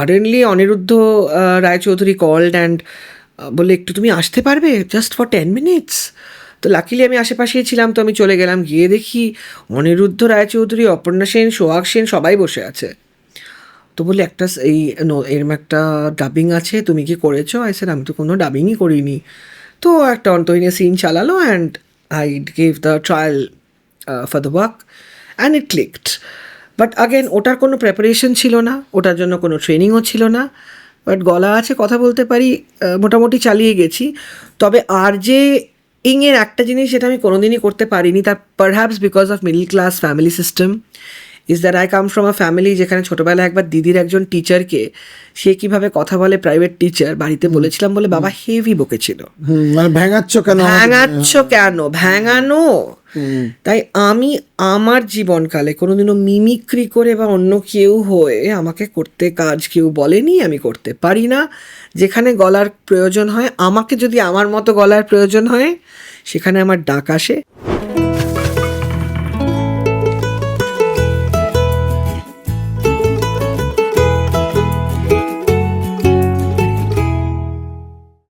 Suddenly Aniruddha Roychowdhury called and বললে, একটু তুমি আসতে পারবে জাস্ট ফর 10 মিনিটস? তো লাকিলি আমি আশেপাশেই ছিলাম, তো আমি চলে গেলাম। গিয়ে দেখি অনিরুদ্ধ রায়চৌধুরী, অপর্ণা সেন, সোহাগ সেন সবাই বসে আছে। তো বললে, একটা এরম একটা ডাবিং আছে, তুমি কি করেছো? আই স্যার, আমি তো কোনো ডাবিংই করিনি। তো একটা অন্তহীনে সিন চালালো and I gave the trial for the work and it clicked. But again, ওটার কোনো প্রেপারেশন ছিল না, ওটার জন্য কোনো ট্রেনিংও ছিল না। বাট গলা আছে, কথা বলতে পারি, মোটামুটি চালিয়ে গেছি। তবে আর যে ইংয়ের একটা জিনিস যেটা আমি কোনোদিনই করতে পারিনি, তার perhaps because of middle class family system, is that I come from a family যেখানে ছোটোবেলায় একবার দিদির একজন টিচারকে, সে কীভাবে কথা বলে, প্রাইভেট টিচার, বাড়িতে বলেছিলাম বলে বাবা হেভি বকেছিল। মানে ভ্যাঙাচ্ছ কেন, ভ্যাঙানো। তাই আমি আমার জীবনকালে কোনোদিনও মিমিক্রি করে বা অন্য কেউ হয়ে আমাকে করতে কাজ কেউ বলেনি, আমি করতে পারি না। যেখানে গলার প্রয়োজন হয়, আমাকে যদি আমার মতো গলার প্রয়োজন হয়, সেখানে আমার ডাক আসে।